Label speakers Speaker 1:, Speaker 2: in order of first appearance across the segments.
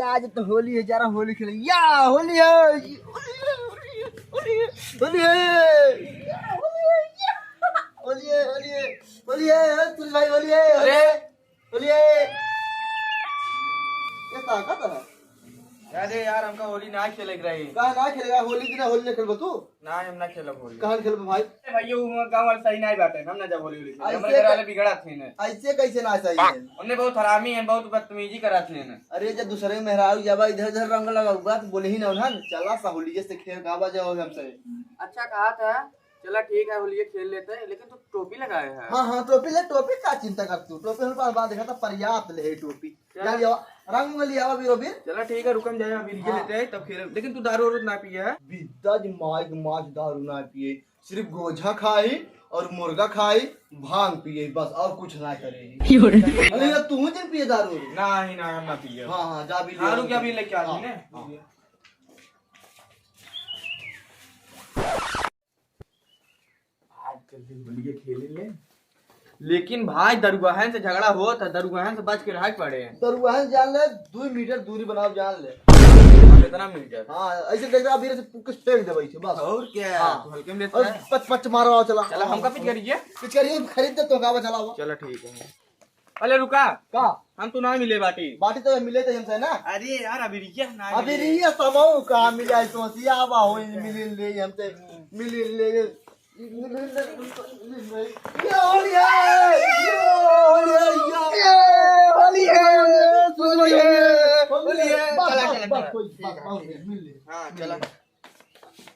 Speaker 1: आज तो होली है, जरा होली खेलेंगे। या होली है, होली है, होली है, होली है, होली है, होली है, तुल भाई होली है, होली है। ये ताकत है।
Speaker 2: अरे यार हमका होली ना खेले रही।
Speaker 1: कहाँ ना खेलेगा होली? दिन होली नहीं खेलबो तू?
Speaker 2: ना हम ना खेलब होली।
Speaker 1: कहाँ खेलबो भाई?
Speaker 2: भैया वो गांव वाले सही नहीं बाटे, हम ना जब होली हमारे घर वाले बिगड़ा थे ने।
Speaker 1: ऐसे कैसे ना सही है?
Speaker 2: उन्हें बहुत हरामी है, बहुत बदतमीजी करा थे ने।
Speaker 1: अरे जब दूसरे मेहरारू जब इधर उधर रंग लगाऊंगा तो बोले ही ना उन्हें चला सा होली जैसे खेल गावा जाओ हमसे।
Speaker 2: अच्छा कहा था, चला ठीक है होली खेल लेते हैं, लेकिन तू टोपी लगाए है।
Speaker 1: हाँ हाँ टोपी ले, टोपी का चिंता कर तू? टोपी हमारे पास बात देखा था पर्याप्त ले टोपी। रंग में लिया वीरो वीर।
Speaker 2: चला ठीक है रुकम जाए, अभी लेते हैं तब खेल। लेकिन तू दारू वारू ना पिए है?
Speaker 1: बिद्दाज माइक माच दारू ना पिए, सिर्फ गोझा खाई और मुर्गा खाई, भांग पिए, बस और कुछ ना करेगी। अरे तू जिन पिए दारू?
Speaker 2: ना ही ना हम ना पिए।
Speaker 1: हाँ हाँ जा भी
Speaker 2: दारू क्या भी लेके आ ने। होली खेल ले, लेकिन भाई दरुआहन से झगड़ा हो था, दरुआहन से बच के रह पड़े।
Speaker 1: दरुआहन जान ले, 2 मीटर दूरी बनाओ जान ले।
Speaker 2: कितना मीटर?
Speaker 1: हाँ ऐसे देख रहा अभी कुछ फेंक दे वैसे बस।
Speaker 2: और क्या?
Speaker 1: हाँ।
Speaker 2: हल्के में लेते हैं।
Speaker 1: पच पच मारो आओ चला।
Speaker 2: चला हमका पिच करिए।
Speaker 1: पिच करिए खरीद दे तो गावा चलाओ।
Speaker 2: चलो ठीक है। अरे रुका
Speaker 1: का
Speaker 2: हम तो ना मिले बाटी।
Speaker 1: बाटी तो मिले थे हमसे ना।
Speaker 2: अरे यार अभी रिया ना
Speaker 1: अभी रिया समाओ का मिला तो सियावा हो मिले ले हमसे मिले ले। ये होली है, ये होली है, ये होली है, होली है, होली है। बस कोई बात मिल ले।
Speaker 2: हां चला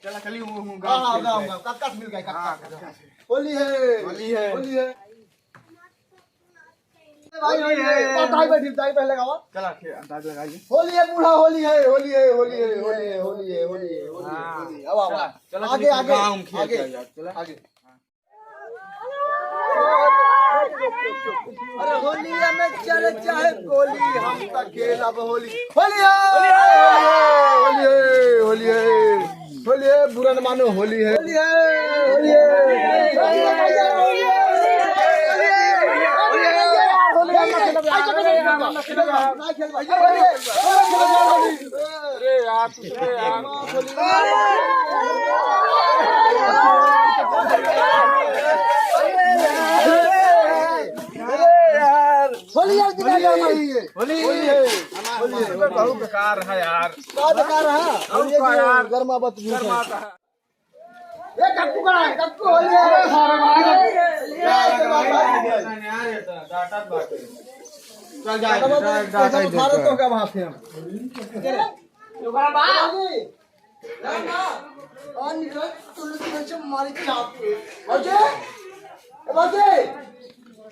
Speaker 2: चला खाली हूं
Speaker 1: गांव गांव काका मिल गए काका। होली है,
Speaker 2: होली है,
Speaker 1: होली है भाई, होली है। दाई बैठी दाई पहले गावा।
Speaker 2: चला अंदाज लगाइए।
Speaker 1: होली है बूढ़ा, होली है, होली है, होली है, होली है, होली है, होली है, होली है। अब आवा
Speaker 2: चला
Speaker 1: आगे आगे
Speaker 2: आगे चला
Speaker 1: आगे। अरे होली में चले चाहे गोली, हम का खेल अब होली। होली है, होली है, होली है, होली है, बुरा न मानो होली है, होली है, होली
Speaker 2: बहुत बेकार है यार।
Speaker 1: क्या बेकार है? गर्मा बत ये कक्कू का है, कक्कू होली है।
Speaker 2: चल जाए
Speaker 1: भारत तो क्या वहां से हम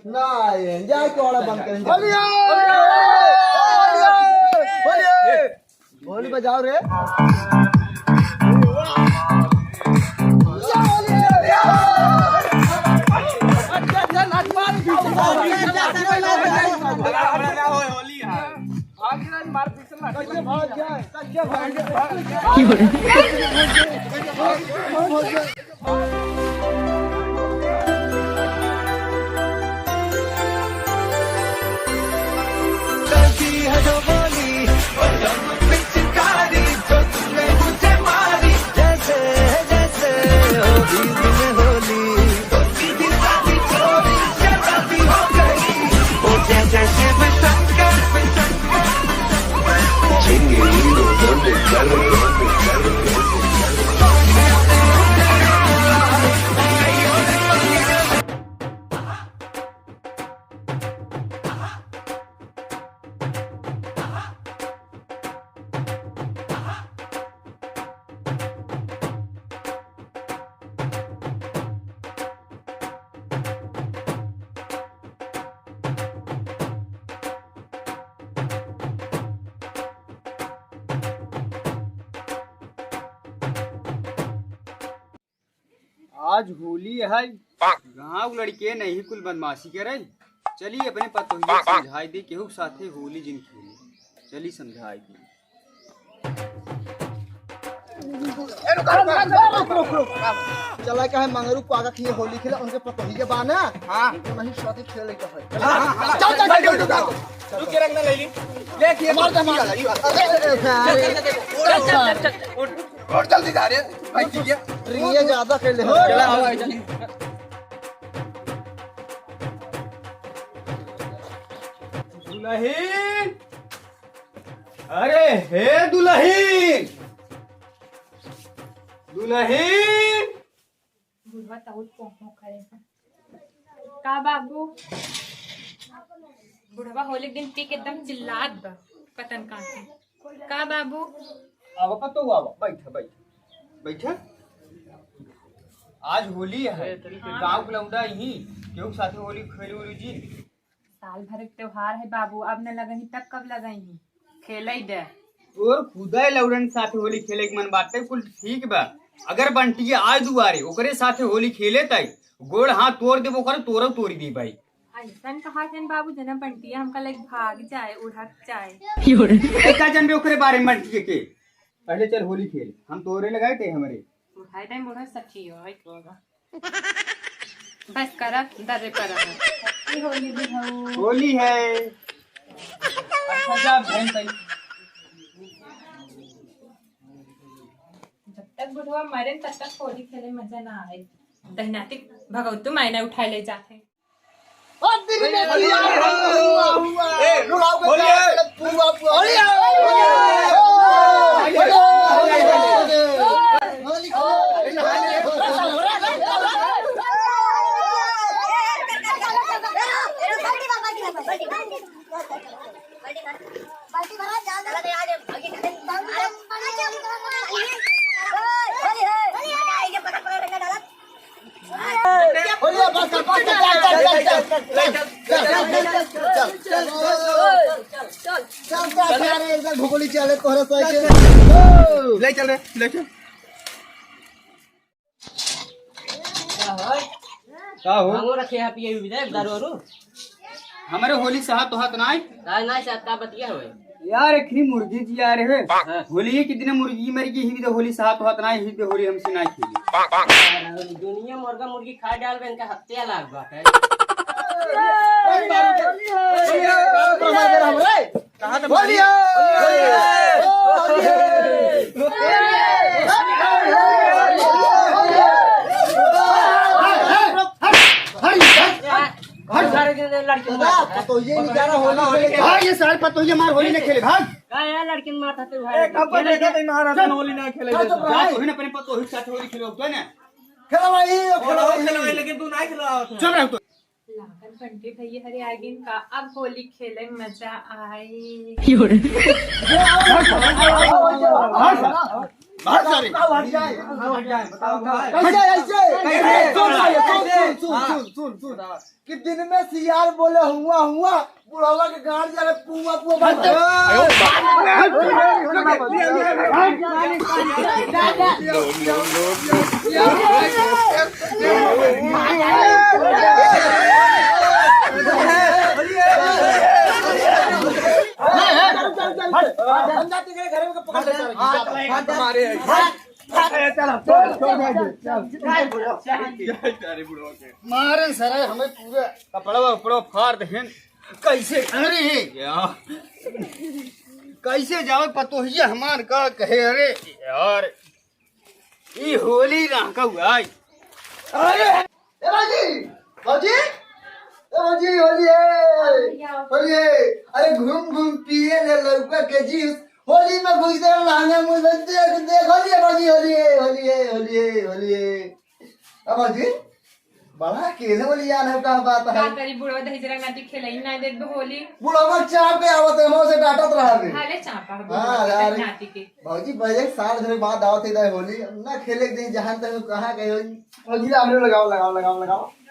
Speaker 1: नहीं जाए के वाला बंद करेंगे। होली बजाओ रे।
Speaker 3: आज होली है, गाँव लड़के नहीं कुल बदमाशी करे। चलिए अपने पतोहिया समझाई दे केहू साथे होली जिन खेली। चली समझाई दी।
Speaker 1: चला का है मंगरू पागा की होली खेले उनके पतोही के बाना
Speaker 2: हाँ
Speaker 1: नहीं शादी खेले का है
Speaker 2: चल चल चल तू के रंग ले ली ले के मार दे मार और जल्दी जा रे भाई ठीक है
Speaker 1: ये ज्यादा खेले हो
Speaker 2: चला आओ चल दुल्हन अरे हे दुल्हन दुल्हन
Speaker 4: बुढ़वा ताऊत पोंखों खड़े हैं का बाबू बुढ़वा होली के दिन पी के एकदम चिल्लात बा पतन काटे का बाबू
Speaker 3: अब पतो आवा बैठ बैठ बैठ आज होली है गांव के लौंडा ही केहू के साथे होली खेलू जी
Speaker 4: साल भर के त्योहार है बाबू अब न लगही तब कब लगही खेले दे
Speaker 3: और खुदा लौड़न साथे होली खेले के मन बात कुल ठीक बा अगर बंटी आय दुआरे ओकरे साथे होली खेले तई गोड़ हाथ तोड़ दे ओकर तोड़ तोड़ी दी भाई
Speaker 4: ऐसन कहा जन बाबू जना बंटिया हमका लग भाग जाए उड़क जाए
Speaker 3: का जन ओकरे बारे में बंटी के पहले चल होली खेल हम तोरे लगाए थे हमारे
Speaker 4: उठाए दे मोड़ा सच्ची हो बस करा दरे पर होली भी हो
Speaker 3: होली है अच्छा जा बहन तई
Speaker 4: जब तक बुढ़वा मरे तब तक होली खेले मजा ना आए दहनाती भगवतु मायने उठाए ले जाते
Speaker 1: भूगोली चले तोहरा साइकिल
Speaker 2: ले चल रे ले चल
Speaker 3: का हो
Speaker 5: मांगो रखे है पिए विदे दारू वारू
Speaker 3: हमारे होली साथ तो हाथ नाय
Speaker 5: ना साथ का बतिया होए
Speaker 3: यार एकनी मुर्गी जी यार है होली के दिन मुर्गी मर गई ही तो होली साथ हाथ नाय ही तो होली हमसे नाय खेली
Speaker 5: दुनिया मुर्गा मुर्गी खा डाल बे इनका हत्या लाग बात है
Speaker 2: कहां से
Speaker 5: लड़की
Speaker 1: तो ये नहीं जा रहा होली
Speaker 3: भाग ये साल पर तो ये मार होली न खेले भाग
Speaker 5: का यार लड़की मारता तू
Speaker 2: कब देखा तई महाराज होली ना खेले
Speaker 3: जा तो ही अपने पर तो ही साथ होली खेलो तो ना
Speaker 1: खेला भाई
Speaker 2: खेलवाई लेकिन तू नहीं खेला
Speaker 3: चल रहा तो
Speaker 4: लागन बंटी भैया हरे आगिन का अब होली खेले में मजा आई
Speaker 3: भाग सारे
Speaker 1: सुन कि दिन में सियार बोले हुआ हुआ बुढ़ावा के गाड़ जा रहे पुआ पुआ
Speaker 3: मारन सर हमें पूरा कपड़ा उपड़ा फाड़ देन कैसे अरे यार कैसे जावे पतोहिए हमार का कहे अरे यार ई होली ना का हुआ
Speaker 1: अरे ए बाजी होली है अरे घूम घूम पिए ले लड़का के जूस होली में घुस दे लांगे मुझे देख होली है अब बाजी बड़ा केले वाली यार है का बात है
Speaker 4: का करी बुढ़वा दही जरा नाती खेलाई ना दे दो होली
Speaker 1: बुढ़ावा चाप के आवत है से डांटत रहा है
Speaker 4: हाले चापा
Speaker 1: हाँ यार
Speaker 4: नाती के
Speaker 1: भाजी पहले साल भर बाद दावत है होली ना खेले के दिन जहां तक कहां गए होली हमने लगाओ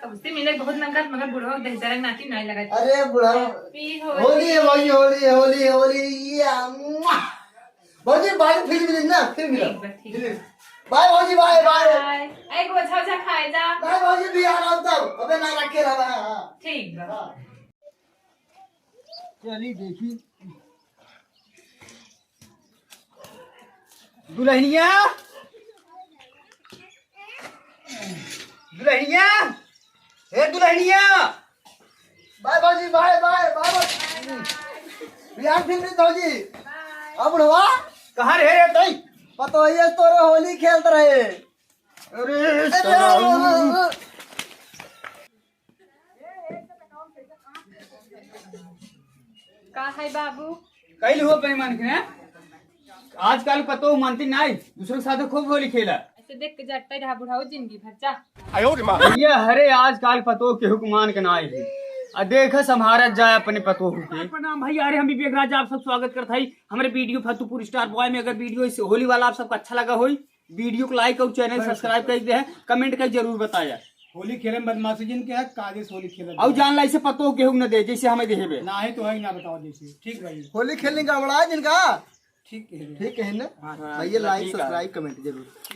Speaker 4: अब उससे मिले बहुत नंगा मगर बुढ़वा दही जरा नाती नहीं लगा
Speaker 1: अरे बुढ़ा
Speaker 4: पी
Speaker 1: होली है भाई होली भाजी बाय फिल्म ना फिल्म बाय भाजी बाय
Speaker 4: एक गोछा जा खाए जा
Speaker 1: बाय भाजी बिहार आओ तब अबे ना रखे रहा
Speaker 4: ठीक बा
Speaker 3: चली देखी दुल्हनिया दुल्हनिया, हे दुल्हनिया,
Speaker 1: बाय भाजी, बाय बाय बाय। बिहान फिर नहीं भाजी। अब हुआ
Speaker 3: कहाँ रहे रे तई?
Speaker 1: पतो ये तोरे होली खेलते रहे।
Speaker 3: अरे साला।
Speaker 4: का है बाबू?
Speaker 3: कैल हो पैमान के आजकल पतो मानती नहीं, दूसरे के साथ खूब होली खेला।
Speaker 4: ऐसे देख के जट्टा रहा बुढ़ाओ जिंदगी भर जा।
Speaker 3: ये हरे आजकल पतो के हुक्मान के नाई है। आ देख संभारत जाए अपने पतो के। प्रणाम भाई, अरे हम विवेक राज आप सब स्वागत करते हैं हमारे वीडियो फतुपुर स्टार बॉय में। अगर वीडियो इस होली वाला आप सबको अच्छा लगा हो, वीडियो को लाइक और चैनल सब्सक्राइब कर दे, कमेंट कर जरूर बताया।
Speaker 6: होली खेले में बदमाशी जिन के है काजेस होली खेले
Speaker 3: और जान ला इसे पतो के न दे जैसे हमें देबे
Speaker 6: ना है तो है ना बताओ जैसे। ठीक भाई,
Speaker 1: होली खेलने का बड़ा है जिनका।
Speaker 6: ठीक है।
Speaker 1: ठीक है ना भैया, लाइक सब्सक्राइब कमेंट जरूर।